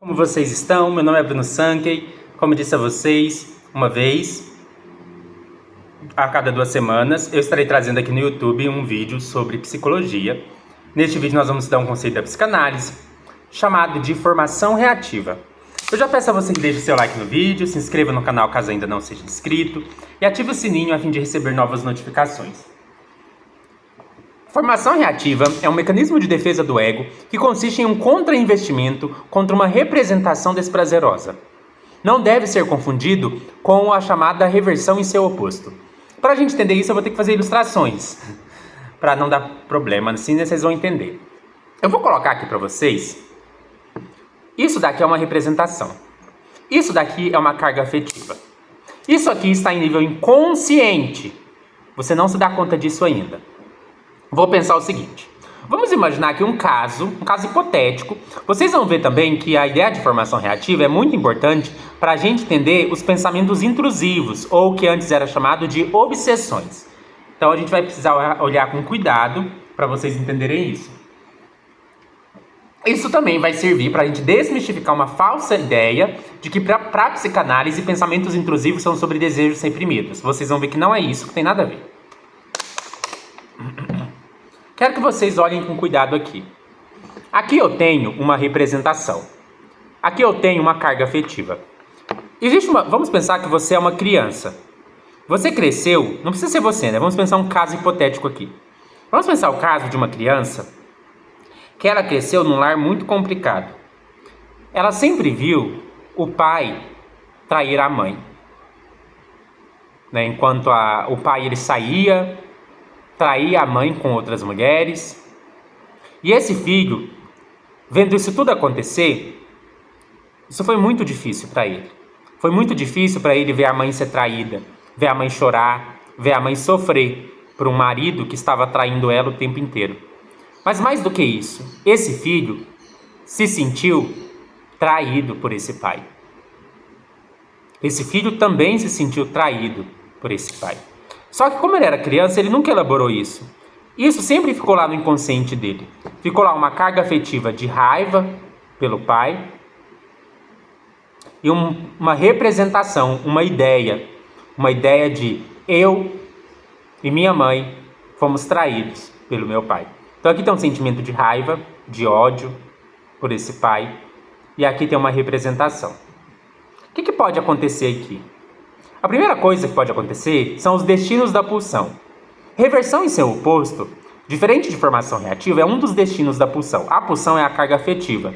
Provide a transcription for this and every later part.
Como vocês estão? Meu nome é Bruno Sankey. Como eu disse a vocês, uma vez a cada 2 semanas, eu estarei trazendo aqui no YouTube um vídeo sobre psicologia. Neste vídeo nós vamos estudar um conceito da psicanálise chamado de formação reativa. Eu já peço a você que deixe o seu like no vídeo, se inscreva no canal caso ainda não seja inscrito e ative o sininho a fim de receber novas notificações. Formação reativa é um mecanismo de defesa do ego que consiste em um contra-investimento contra uma representação desprazerosa. Não deve ser confundido com a chamada reversão em seu oposto. Para a gente entender isso, eu vou ter que fazer ilustrações, para não dar problema, assim vocês vão entender. Eu vou colocar aqui para vocês, isso daqui é uma representação, isso daqui é uma carga afetiva, isso aqui está em nível inconsciente, você não se dá conta disso ainda. Vou pensar o seguinte, vamos imaginar aqui um caso hipotético. Vocês vão ver também que a ideia de formação reativa é muito importante para a gente entender os pensamentos intrusivos, ou o que antes era chamado de obsessões. Então a gente vai precisar olhar com cuidado para vocês entenderem isso. Isso também vai servir para a gente desmistificar uma falsa ideia de que para a psicanálise pensamentos intrusivos são sobre desejos reprimidos. Vocês vão ver que não é isso, que tem nada a ver. Quero que vocês olhem com cuidado aqui. Aqui eu tenho uma representação. Aqui eu tenho uma carga afetiva. Vamos pensar que você é uma criança. Você cresceu, não precisa ser você, né? Vamos pensar um caso hipotético aqui. Vamos pensar o caso de uma criança que ela cresceu num lar muito complicado. Ela sempre viu o pai trair a mãe, né? Enquanto o pai ele saía, traía a mãe com outras mulheres. E esse filho, vendo isso tudo acontecer, isso foi muito difícil para ele. Foi muito difícil para ele ver a mãe ser traída, ver a mãe chorar, ver a mãe sofrer por um marido que estava traindo ela o tempo inteiro. Mas mais do que isso, esse filho se sentiu traído por esse pai. Esse filho também se sentiu traído por esse pai. Só que como ele era criança, ele nunca elaborou isso. Isso sempre ficou lá no inconsciente dele. Ficou lá uma carga afetiva de raiva pelo pai e uma representação, uma ideia de eu e minha mãe fomos traídos pelo meu pai. Então aqui tem um sentimento de raiva, de ódio por esse pai e aqui tem uma representação. O que pode acontecer aqui? A primeira coisa que pode acontecer são os destinos da pulsão. Reversão em seu oposto, diferente de formação reativa, é um dos destinos da pulsão. A pulsão é a carga afetiva.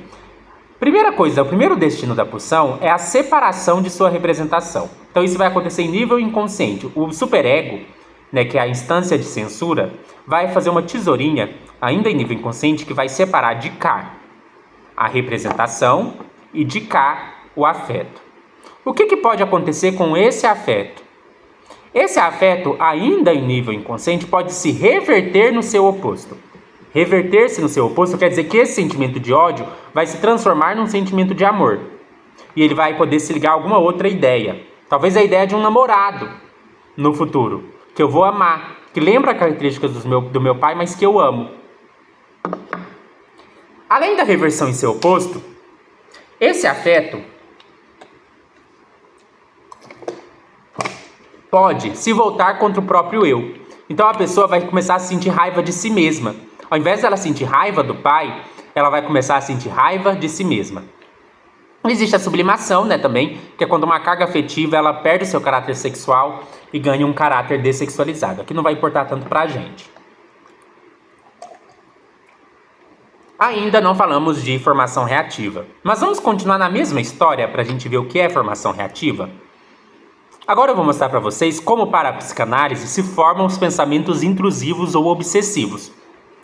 O primeiro destino da pulsão é a separação de sua representação. Então isso vai acontecer em nível inconsciente. O superego, né, que é a instância de censura, vai fazer uma tesourinha, ainda em nível inconsciente, que vai separar de cá a representação e de cá o afeto. O que pode acontecer com esse afeto? Esse afeto, ainda em nível inconsciente, pode se reverter no seu oposto. Reverter-se no seu oposto quer dizer que esse sentimento de ódio vai se transformar num sentimento de amor. E ele vai poder se ligar a alguma outra ideia. Talvez a ideia de um namorado no futuro, que eu vou amar, que lembra características do meu pai, mas que eu amo. Além da reversão em seu oposto, esse afeto pode se voltar contra o próprio eu. Então a pessoa vai começar a sentir raiva de si mesma. Ao invés de ela sentir raiva do pai, ela vai começar a sentir raiva de si mesma. Existe a sublimação, né, também, que é quando uma carga afetiva ela perde o seu caráter sexual e ganha um caráter dessexualizado. Aqui não vai importar tanto pra gente. Ainda não falamos de formação reativa, mas vamos continuar na mesma história para a gente ver o que é formação reativa? Agora eu vou mostrar para vocês como para a psicanálise se formam os pensamentos intrusivos ou obsessivos.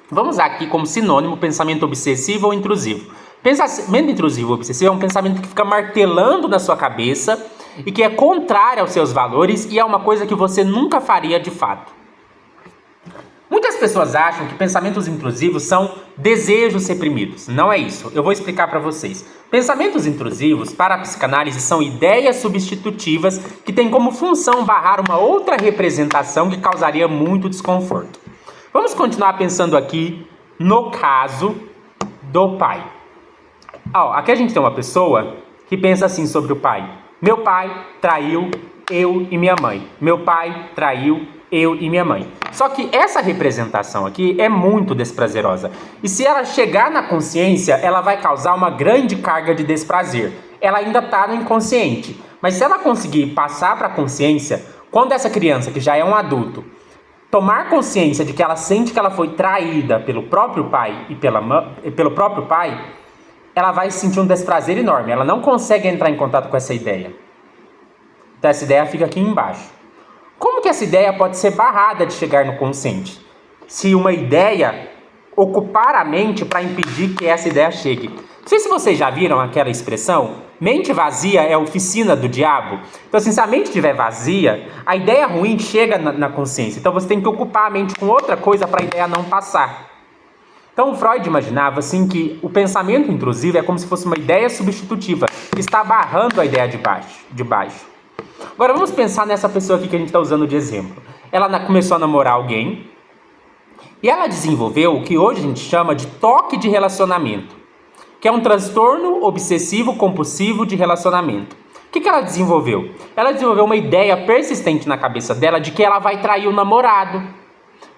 Vamos usar aqui como sinônimo pensamento obsessivo ou intrusivo. Pensamento intrusivo ou obsessivo é um pensamento que fica martelando na sua cabeça e que é contrário aos seus valores e é uma coisa que você nunca faria de fato. Muitas pessoas acham que pensamentos intrusivos são desejos reprimidos. Não é isso. Eu vou explicar para vocês. Pensamentos intrusivos, para a psicanálise, são ideias substitutivas que têm como função barrar uma outra representação que causaria muito desconforto. Vamos continuar pensando aqui no caso do pai. Aqui a gente tem uma pessoa que pensa assim sobre o pai. Meu pai traiu eu e minha mãe. Meu pai traiu eu e minha mãe. Só que essa representação aqui é muito desprazerosa. E se ela chegar na consciência, ela vai causar uma grande carga de desprazer. Ela ainda está no inconsciente. Mas se ela conseguir passar para a consciência, quando essa criança, que já é um adulto, tomar consciência de que ela sente que ela foi traída pelo próprio pai e pelo próprio pai, ela vai sentir um desprazer enorme. Ela não consegue entrar em contato com essa ideia. Então essa ideia fica aqui embaixo. Como que essa ideia pode ser barrada de chegar no consciente? Se uma ideia ocupar a mente para impedir que essa ideia chegue. Não sei se vocês já viram aquela expressão, mente vazia é a oficina do diabo. Então assim, se a mente estiver vazia, a ideia ruim chega na consciência. Então você tem que ocupar a mente com outra coisa para a ideia não passar. Então Freud imaginava assim que o pensamento intrusivo é como se fosse uma ideia substitutiva, que está barrando a ideia de baixo. Agora vamos pensar nessa pessoa aqui que a gente está usando de exemplo. Ela começou a namorar alguém e ela desenvolveu o que hoje a gente chama de toque de relacionamento, que é um transtorno obsessivo compulsivo de relacionamento. O que ela desenvolveu? Ela desenvolveu uma ideia persistente na cabeça dela de que ela vai trair o namorado.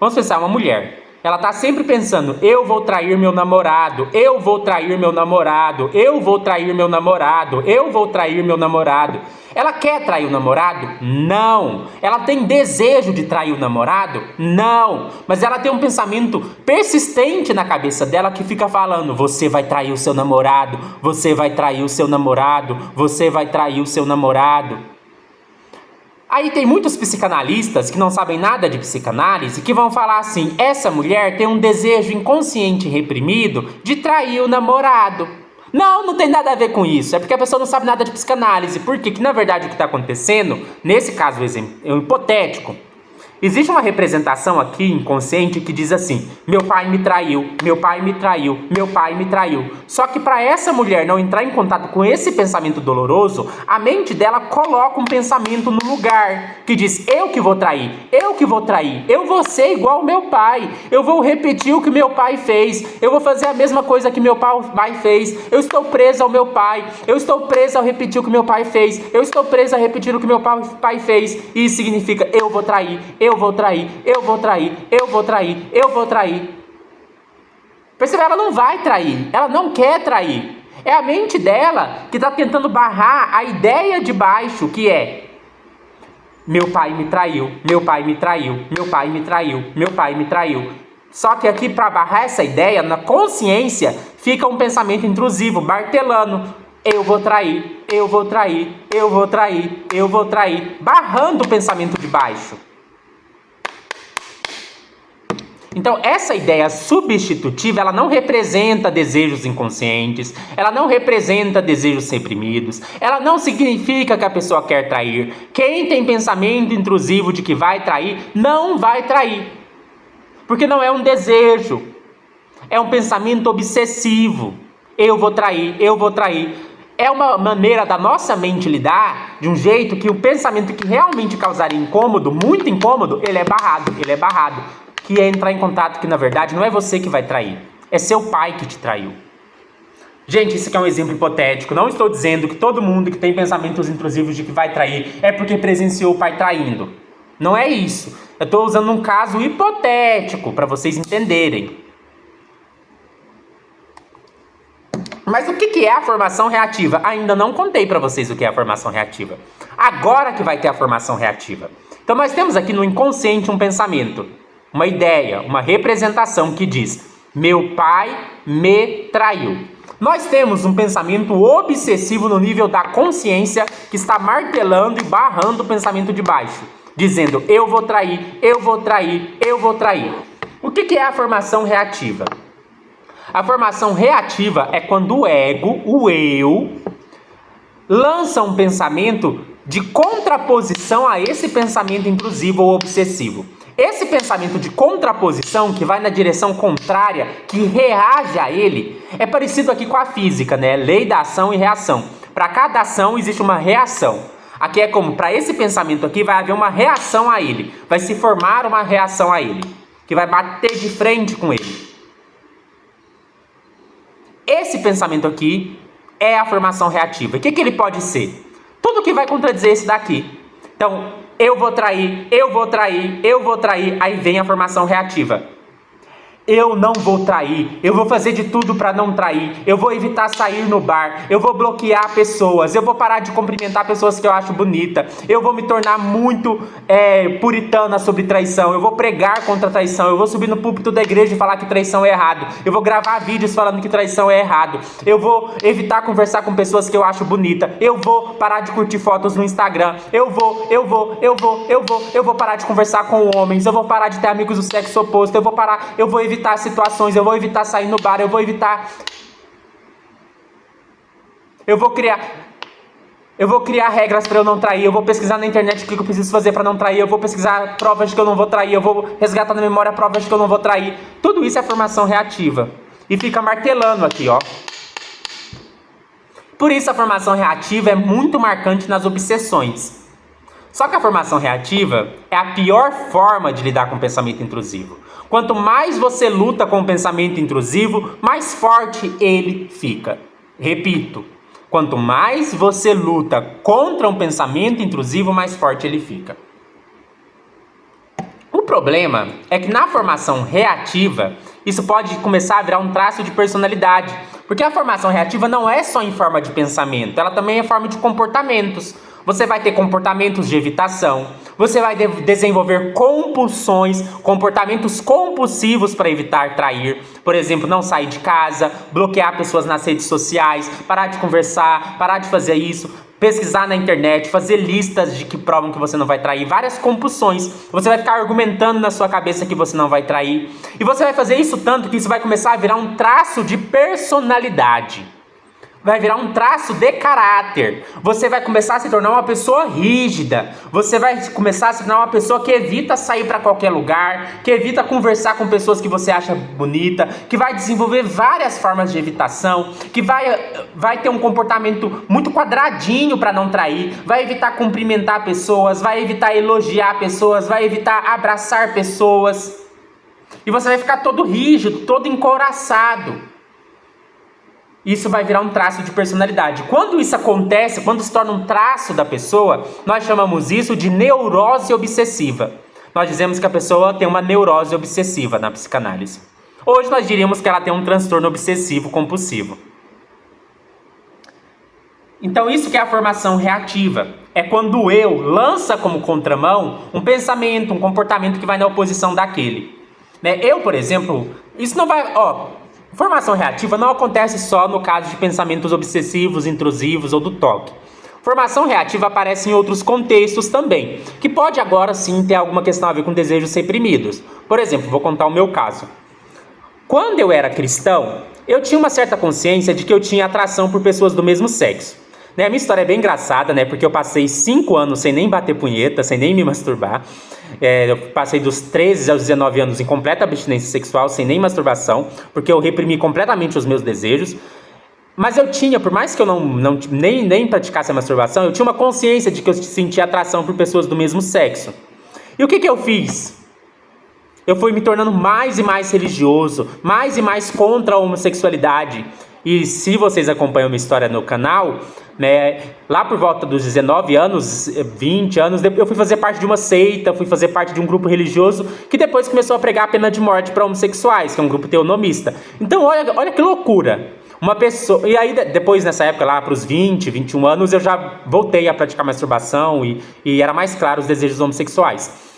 Vamos pensar, uma mulher. Ela está sempre pensando, eu vou trair meu namorado, eu vou trair meu namorado, eu vou trair meu namorado, eu vou trair meu namorado. Ela quer trair o namorado? Não. Ela tem desejo de trair o namorado? Não. Mas ela tem um pensamento persistente na cabeça dela que fica falando, você vai trair o seu namorado, você vai trair o seu namorado, você vai trair o seu namorado. Aí tem muitos psicanalistas que não sabem nada de psicanálise que vão falar assim, essa mulher tem um desejo inconsciente reprimido de trair o namorado. Não tem nada a ver com isso, é porque a pessoa não sabe nada de psicanálise. Por quê? Que na verdade o que está acontecendo, nesse caso é um hipotético, existe uma representação aqui inconsciente que diz assim, meu pai me traiu, meu pai me traiu, meu pai me traiu. Só que para essa mulher não entrar em contato com esse pensamento doloroso, a mente dela coloca um pensamento no lugar, que diz, eu que vou trair, eu que vou trair, eu vou ser igual ao meu pai, eu vou repetir o que meu pai fez, eu vou fazer a mesma coisa que meu pai fez, eu estou presa ao meu pai, eu estou presa ao repetir o que meu pai fez, eu estou presa a repetir o que meu pai fez, e isso significa, eu vou trair, eu vou trair, eu vou trair, eu vou trair, eu vou trair. Percebe? Ela não vai trair, ela não quer trair. É a mente dela que está tentando barrar a ideia de baixo, que é meu pai me traiu, meu pai me traiu, meu pai me traiu, meu pai me traiu. Só que aqui, para barrar essa ideia, na consciência, fica um pensamento intrusivo, martelando. Eu vou trair, eu vou trair, eu vou trair, eu vou trair, barrando o pensamento de baixo. Então, essa ideia substitutiva, ela não representa desejos inconscientes, ela não representa desejos reprimidos, ela não significa que a pessoa quer trair. Quem tem pensamento intrusivo de que vai trair, não vai trair. Porque não é um desejo, é um pensamento obsessivo. Eu vou trair, eu vou trair. É uma maneira da nossa mente lidar de um jeito que o pensamento que realmente causaria incômodo, muito incômodo, ele é barrado. Que é entrar em contato que, na verdade, não é você que vai trair. É seu pai que te traiu. Gente, isso aqui é um exemplo hipotético. Não estou dizendo que todo mundo que tem pensamentos intrusivos de que vai trair é porque presenciou o pai traindo. Não é isso. Eu estou usando um caso hipotético para vocês entenderem. Mas o que é a formação reativa? Ainda não contei para vocês o que é a formação reativa. Agora que vai ter a formação reativa. Então nós temos aqui no inconsciente um pensamento, uma ideia, uma representação que diz, meu pai me traiu. Nós temos um pensamento obsessivo no nível da consciência que está martelando e barrando o pensamento de baixo, dizendo, eu vou trair, eu vou trair, eu vou trair. O que é a formação reativa? A formação reativa é quando o ego, o eu, lança um pensamento de contraposição a esse pensamento intrusivo ou obsessivo. Esse pensamento de contraposição, que vai na direção contrária, que reage a ele, é parecido aqui com a física, né? Lei da ação e reação. Para cada ação existe uma reação. Aqui é como, para esse pensamento aqui vai haver uma reação a ele. Vai se formar uma reação a ele, que vai bater de frente com ele. Esse pensamento aqui é a formação reativa. O que ele pode ser? Tudo que vai contradizer esse daqui. Então, eu vou trair, aí vem a formação reativa. Eu não vou trair, eu vou fazer de tudo para não trair, eu vou evitar sair no bar, eu vou bloquear pessoas, eu vou parar de cumprimentar pessoas que eu acho bonita, eu vou me tornar muito puritana sobre traição, eu vou pregar contra traição, eu vou subir no púlpito da igreja e falar que traição é errado, eu vou gravar vídeos falando que traição é errado, eu vou evitar conversar com pessoas que eu acho bonita, eu vou parar de curtir fotos no Instagram, eu vou parar de conversar com homens, eu vou parar de ter amigos do sexo oposto, eu vou evitar situações, eu vou evitar sair no bar, eu vou criar regras para eu não trair, eu vou pesquisar na internet o que eu preciso fazer para não trair, eu vou pesquisar provas de que eu não vou trair, eu vou resgatar na memória provas de que eu não vou trair. Tudo isso é formação reativa. E fica martelando aqui, ó. Por isso a formação reativa é muito marcante nas obsessões. Só que a formação reativa é a pior forma de lidar com o pensamento intrusivo. Quanto mais você luta com o pensamento intrusivo, mais forte ele fica. Repito, quanto mais você luta contra um pensamento intrusivo, mais forte ele fica. O problema é que na formação reativa, isso pode começar a virar um traço de personalidade. Porque a formação reativa não é só em forma de pensamento, ela também é em forma de comportamentos. Você vai ter comportamentos de evitação, você vai desenvolver compulsões, comportamentos compulsivos para evitar trair. Por exemplo, não sair de casa, bloquear pessoas nas redes sociais, parar de conversar, parar de fazer isso, pesquisar na internet, fazer listas de que provam que você não vai trair, várias compulsões. Você vai ficar argumentando na sua cabeça que você não vai trair. E você vai fazer isso tanto que isso vai começar a virar um traço de personalidade. Vai virar um traço de caráter. Você vai começar a se tornar uma pessoa rígida. Você vai começar a se tornar uma pessoa que evita sair para qualquer lugar, que evita conversar com pessoas que você acha bonita, que vai desenvolver várias formas de evitação, que vai ter um comportamento muito quadradinho para não trair, vai evitar cumprimentar pessoas, vai evitar elogiar pessoas, vai evitar abraçar pessoas. E você vai ficar todo rígido, todo encouraçado. Isso vai virar um traço de personalidade. Quando isso acontece, quando se torna um traço da pessoa, nós chamamos isso de neurose obsessiva. Nós dizemos que a pessoa tem uma neurose obsessiva na psicanálise. Hoje nós diríamos que ela tem um transtorno obsessivo compulsivo. Então isso que é a formação reativa. É quando o eu lança como contramão um pensamento, um comportamento que vai na oposição daquele. Eu, por exemplo, isso não vai... Formação reativa não acontece só no caso de pensamentos obsessivos, intrusivos ou do toque. Formação reativa aparece em outros contextos também, que pode agora sim ter alguma questão a ver com desejos reprimidos. Por exemplo, vou contar o meu caso. Quando eu era cristão, eu tinha uma certa consciência de que eu tinha atração por pessoas do mesmo sexo. A minha história é bem engraçada, porque eu passei 5 anos sem nem bater punheta, sem nem me masturbar. Eu passei dos 13 aos 19 anos em completa abstinência sexual, sem nem masturbação, porque eu reprimi completamente os meus desejos. Mas eu tinha, por mais que eu nem praticasse a masturbação, eu tinha uma consciência de que eu sentia atração por pessoas do mesmo sexo. E o que eu fiz? Eu fui me tornando mais e mais religioso, mais e mais contra a homossexualidade. E se vocês acompanham minha história no canal, lá por volta dos 19 anos, 20 anos, eu fui fazer parte de uma seita, fui fazer parte de um grupo religioso que depois começou a pregar a pena de morte para homossexuais, que é um grupo teonomista. Então olha que loucura. Uma pessoa... E aí depois nessa época, lá para os 20, 21 anos, eu já voltei a praticar masturbação e era mais claro os desejos homossexuais.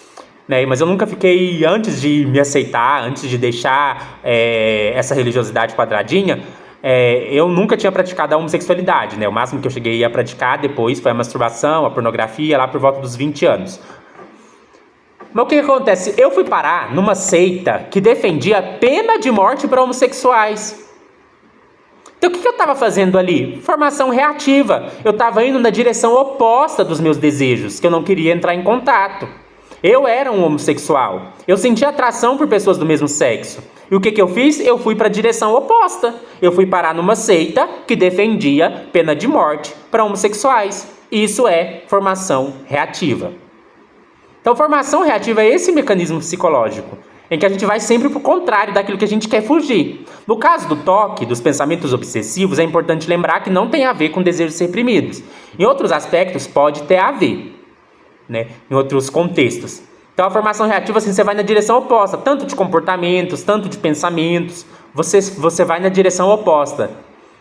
Mas eu nunca fiquei, antes de me aceitar, antes de deixar essa religiosidade quadradinha, eu nunca tinha praticado a homossexualidade, O máximo que eu cheguei a praticar depois foi a masturbação, a pornografia, lá por volta dos 20 anos. Mas o que acontece? Eu fui parar numa seita que defendia pena de morte para homossexuais. Então o que eu estava fazendo ali? Formação reativa. Eu estava indo na direção oposta dos meus desejos, que eu não queria entrar em contato. Eu era um homossexual. Eu sentia atração por pessoas do mesmo sexo. E o que eu fiz? Eu fui para a direção oposta. Eu fui parar numa seita que defendia pena de morte para homossexuais. Isso é formação reativa. Então, formação reativa é esse mecanismo psicológico. em que a gente vai sempre para o contrário daquilo que a gente quer fugir. No caso do toque, dos pensamentos obsessivos, é importante lembrar que não tem a ver com desejos reprimidos. Em outros aspectos, pode ter a ver, né? Em outros contextos. Então, a formação reativa, assim, você vai na direção oposta, tanto de comportamentos, tanto de pensamentos, você vai na direção oposta,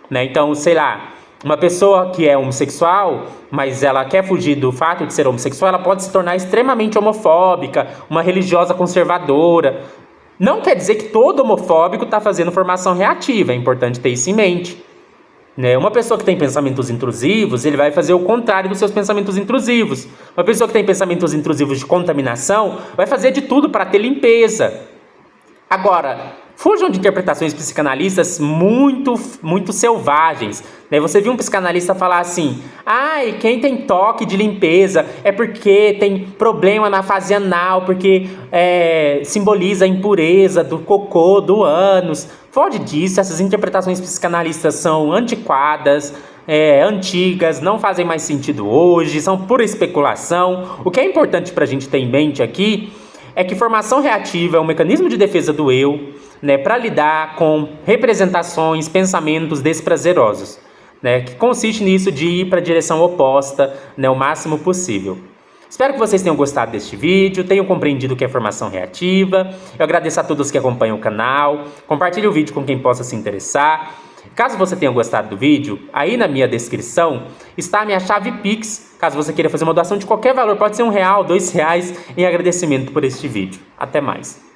né? Então, sei lá, uma pessoa que é homossexual, mas ela quer fugir do fato de ser homossexual, ela pode se tornar extremamente homofóbica, uma religiosa conservadora. Não quer dizer que todo homofóbico está fazendo formação reativa, é importante ter isso em mente, né? Uma pessoa que tem pensamentos intrusivos, ele vai fazer o contrário dos seus pensamentos intrusivos. Uma pessoa que tem pensamentos intrusivos de contaminação, vai fazer de tudo para ter limpeza. Agora, fujam de interpretações psicanalistas muito selvagens, né? Você viu um psicanalista falar assim: ai, quem tem toque de limpeza é porque tem problema na fase anal, porque simboliza a impureza do cocô, do ânus. Fora disso, essas interpretações psicanalistas são antiquadas, antigas, não fazem mais sentido hoje, são pura especulação. O que é importante para a gente ter em mente aqui é que formação reativa é um mecanismo de defesa do eu, né, para lidar com representações, pensamentos desprazerosos, né, que consiste nisso de ir para a direção oposta, né, o máximo possível. Espero que vocês tenham gostado deste vídeo, tenham compreendido o que é formação reativa. Eu agradeço a todos que acompanham o canal. Compartilhe o vídeo com quem possa se interessar. Caso você tenha gostado do vídeo, aí na minha descrição está a minha chave Pix. Caso você queira fazer uma doação de qualquer valor, pode ser R$1, R$2, em agradecimento por este vídeo. Até mais.